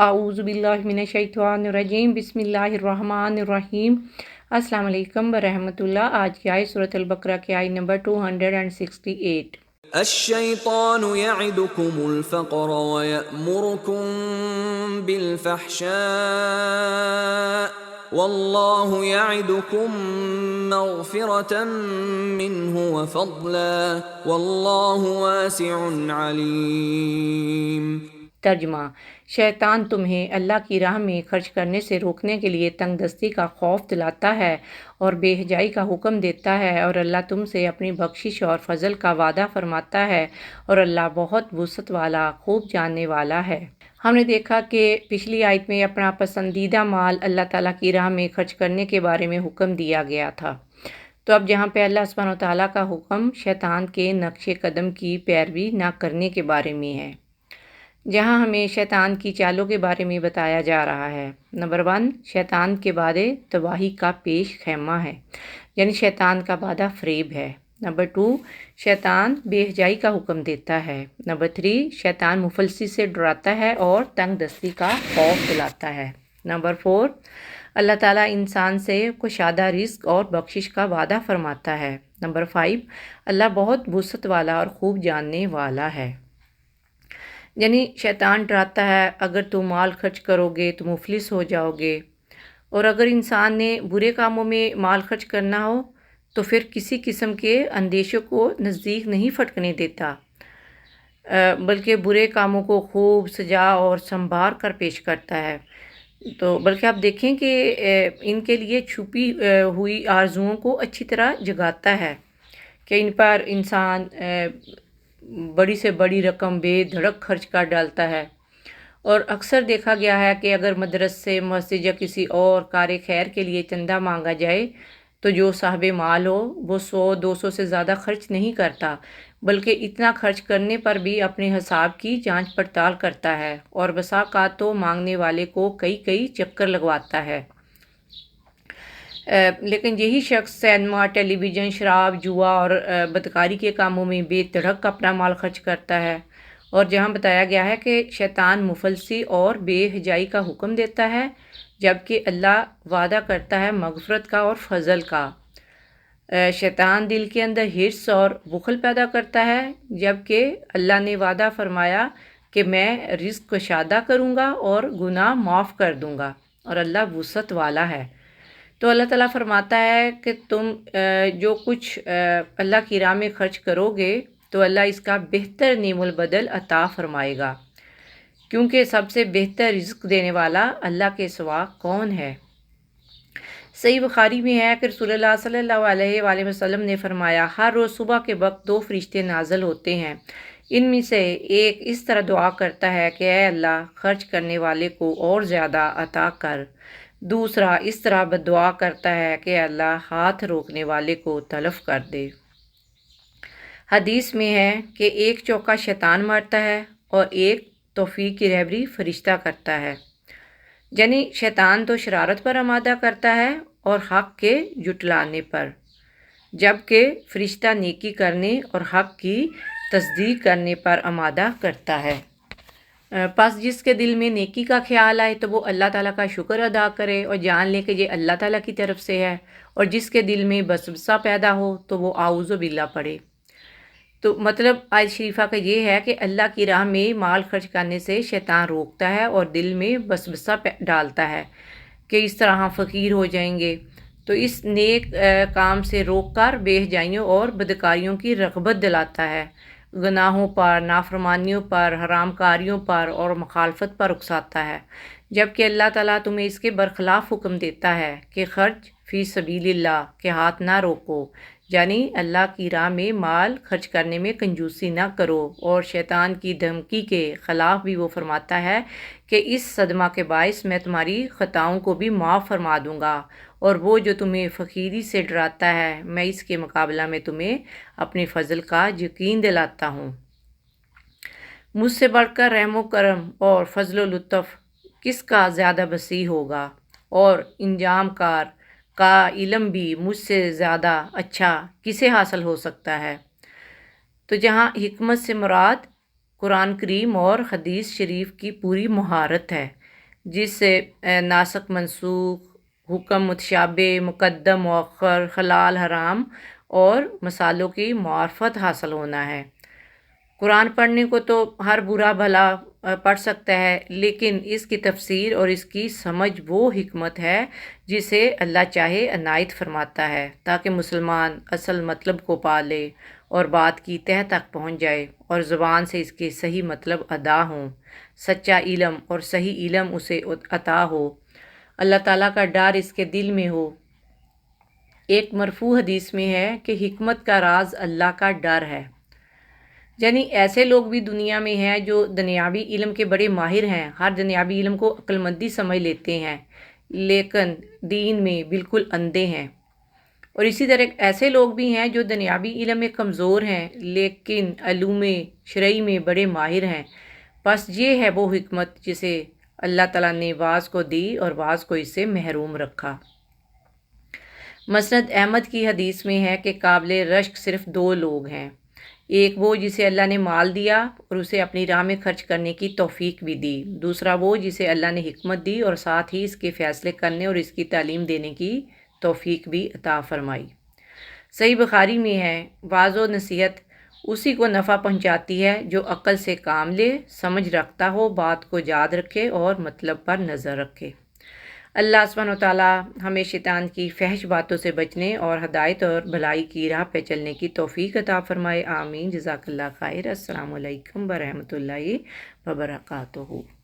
اعوذ باللہ من الشیطان الرجیم، بسم اللہ الرحمن الرحیم۔ السلام علیکم ورحمۃ اللہ۔ آج کی آیت سورۃ البقرہ کی آیت نمبر 268۔ الشیطان یعدکم الفقر ویأمرکم بالفحشاء واللہ یعدکم مغفرۃ منہ وفضلا واللہ واسع علیم۔ ترجمہ: شیطان تمہیں اللہ کی راہ میں خرچ کرنے سے روکنے کے لیے تنگ دستی کا خوف دلاتا ہے اور بے حجائی کا حکم دیتا ہے، اور اللہ تم سے اپنی بخشش اور فضل کا وعدہ فرماتا ہے، اور اللہ بہت وسعت والا، خوب جاننے والا ہے۔ ہم نے دیکھا کہ پچھلی آیت میں اپنا پسندیدہ مال اللہ تعالیٰ کی راہ میں خرچ کرنے کے بارے میں حکم دیا گیا تھا۔ تو اب جہاں پہ اللہ سبحانہ و تعالیٰ کا حکم شیطان کے نقش قدم کی پیروی نہ کرنے کے بارے میں ہے، جہاں ہمیں شیطان کی چالوں کے بارے میں بتایا جا رہا ہے۔ نمبر 1، شیطان کے وعدے تباہی کا پیش خیمہ ہے، یعنی شیطان کا وعدہ فریب ہے۔ نمبر 2، شیطان بے حجائی کا حکم دیتا ہے۔ نمبر 3، شیطان مفلسی سے ڈراتا ہے اور تنگ دستی کا خوف دلاتا ہے۔ نمبر 4، اللہ تعالیٰ انسان سے کشادہ رزق اور بخشش کا وعدہ فرماتا ہے۔ نمبر 5، اللہ بہت وسعت والا اور خوب جاننے والا ہے۔ یعنی شیطان ڈراتا ہے، اگر تم مال خرچ کرو گے تو مفلس ہو جاؤ گے، اور اگر انسان نے برے کاموں میں مال خرچ کرنا ہو تو پھر کسی قسم کے اندیشوں کو نزدیک نہیں پھٹکنے دیتا، بلکہ برے کاموں کو خوب سجا اور سنوار کر پیش کرتا ہے۔ تو بلکہ آپ دیکھیں کہ ان کے لیے چھپی ہوئی آرزوؤں کو اچھی طرح جگاتا ہے کہ ان پر انسان بڑی سے بڑی رقم بے دھڑک خرچ کر ڈالتا ہے، اور اکثر دیکھا گیا ہے کہ اگر مدرسے، مسجد یا کسی اور کار خیر کے لیے چندہ مانگا جائے تو جو صاحب مال ہو وہ 100-200 سے زیادہ خرچ نہیں کرتا، بلکہ اتنا خرچ کرنے پر بھی اپنے حساب کی جانچ پڑتال کرتا ہے، اور بسا اوقات تو مانگنے والے کو کئی چکر لگواتا ہے۔ لیکن یہی شخص سینما، ٹیلی ویژن، شراب، جوا اور بدکاری کے کاموں میں بے دھڑک اپنا مال خرچ کرتا ہے، اور جہاں بتایا گیا ہے کہ شیطان مفلسی اور بے حجائی کا حکم دیتا ہے، جبکہ اللہ وعدہ کرتا ہے مغفرت کا اور فضل کا۔ شیطان دل کے اندر حرص اور بخل پیدا کرتا ہے، جبکہ اللہ نے وعدہ فرمایا کہ میں رزق کشادہ کروں گا اور گناہ معاف کر دوں گا، اور اللہ وسعت والا ہے۔ تو اللہ تعالیٰ فرماتا ہے کہ تم جو کچھ اللہ کی راہ میں خرچ کرو گے تو اللہ اس کا بہتر نعم البدل عطا فرمائے گا، کیونکہ سب سے بہتر رزق دینے والا اللہ کے سوا کون ہے۔ صحیح بخاری میں ہے کہ رسول اللہ صلی اللہ علیہ وآلہ وسلم نے فرمایا، ہر روز صبح کے وقت 2 فرشتے نازل ہوتے ہیں، ان میں سے ایک اس طرح دعا کرتا ہے کہ اے اللہ، خرچ کرنے والے کو اور زیادہ عطا کر۔ دوسرا اس طرح بددعا کرتا ہے کہ اللہ، ہاتھ روکنے والے کو تلف کر دے۔ حدیث میں ہے کہ ایک چوکا شیطان مارتا ہے اور ایک توفیق کی رہبری فرشتہ کرتا ہے، یعنی شیطان تو شرارت پر آمادہ کرتا ہے اور حق کے جھٹلانے پر، جبکہ فرشتہ نیکی کرنے اور حق کی تصدیق کرنے پر آمادہ کرتا ہے۔ پس جس کے دل میں نیکی کا خیال آئے تو وہ اللہ تعالیٰ کا شکر ادا کرے اور جان لے کہ یہ اللہ تعالیٰ کی طرف سے ہے، اور جس کے دل میں وسوسہ پیدا ہو تو وہ اعوذ باللہ پڑھے۔ تو مطلب آیت شریفہ کا یہ ہے کہ اللہ کی راہ میں مال خرچ کرنے سے شیطان روکتا ہے اور دل میں وسوسہ ڈالتا ہے کہ اس طرح ہم فقیر ہو جائیں گے، تو اس نیک کام سے روک کر بے حجائیوں اور بدکاریوں کی رغبت دلاتا ہے، گناہوں پر، نافرمانیوں پر، حرام کاریوں پر اور مخالفت پر اکساتا ہے، جبکہ اللہ تعالیٰ تمہیں اس کے برخلاف حکم دیتا ہے کہ خرچ فی سبیل اللہ کے ہاتھ نہ روکو، یعنی اللہ کی راہ میں مال خرچ کرنے میں کنجوسی نہ کرو، اور شیطان کی دھمکی کے خلاف بھی وہ فرماتا ہے کہ اس صدمہ کے باعث میں تمہاری خطاؤں کو بھی معاف فرما دوں گا، اور وہ جو تمہیں فقیری سے ڈراتا ہے میں اس کے مقابلہ میں تمہیں اپنے فضل کا یقین دلاتا ہوں۔ مجھ سے بڑھ کر رحم و کرم اور فضل و لطف کس کا زیادہ وسیع ہوگا، اور انجام کار کا علم بھی مجھ سے زیادہ اچھا کسے حاصل ہو سکتا ہے۔ تو جہاں حکمت سے مراد قرآن کریم اور حدیث شریف کی پوری مہارت ہے، جس سے ناسخ منسوخ، حکم متشابہ، مقدم مؤخر، حلال حرام اور مسالوں کی معرفت حاصل ہونا ہے۔ قرآن پڑھنے کو تو ہر برا بھلا پڑھ سکتا ہے، لیکن اس کی تفسیر اور اس کی سمجھ وہ حکمت ہے جسے اللہ چاہے عنایت فرماتا ہے، تاکہ مسلمان اصل مطلب کو پا لے اور بات کی تہہ تک پہنچ جائے اور زبان سے اس کے صحیح مطلب ادا ہوں، سچا علم اور صحیح علم اسے عطا ہو، اللہ تعالیٰ کا ڈر اس کے دل میں ہو۔ ایک مرفوع حدیث میں ہے کہ حکمت کا راز اللہ کا ڈر ہے۔ یعنی ایسے لوگ بھی دنیا میں ہیں جو دنیاوی علم کے بڑے ماہر ہیں، ہر دنیاوی علم کو عقل مندی سمجھ لیتے ہیں، لیکن دین میں بالکل اندھے ہیں۔ اور اسی طرح ایسے لوگ بھی ہیں جو دنیاوی علم میں کمزور ہیں، لیکن علوم شرعی میں بڑے ماہر ہیں۔ بس یہ ہے وہ حکمت جسے اللہ تعالیٰ نے بعض کو دی اور بعض کو اس سے محروم رکھا۔ مسند احمد کی حدیث میں ہے کہ قابل رشک صرف دو لوگ ہیں، ایک وہ جسے اللہ نے مال دیا اور اسے اپنی راہ میں خرچ کرنے کی توفیق بھی دی، دوسرا وہ جسے اللہ نے حکمت دی اور ساتھ ہی اس کے فیصلے کرنے اور اس کی تعلیم دینے کی توفیق بھی عطا فرمائی۔ صحیح بخاری میں ہے، واعظ و نصیحت اسی کو نفع پہنچاتی ہے جو عقل سے کام لے، سمجھ رکھتا ہو، بات کو یاد رکھے اور مطلب پر نظر رکھے۔ اللہ سبحانہ وتعالیٰ ہمیں شیطان کی فحش باتوں سے بچنے اور ہدایت اور بھلائی کی راہ پہ چلنے کی توفیق عطا فرمائے، آمین۔ جزاک اللہ خیر۔ السلام علیکم ورحمۃ اللہ وبرکاتہ۔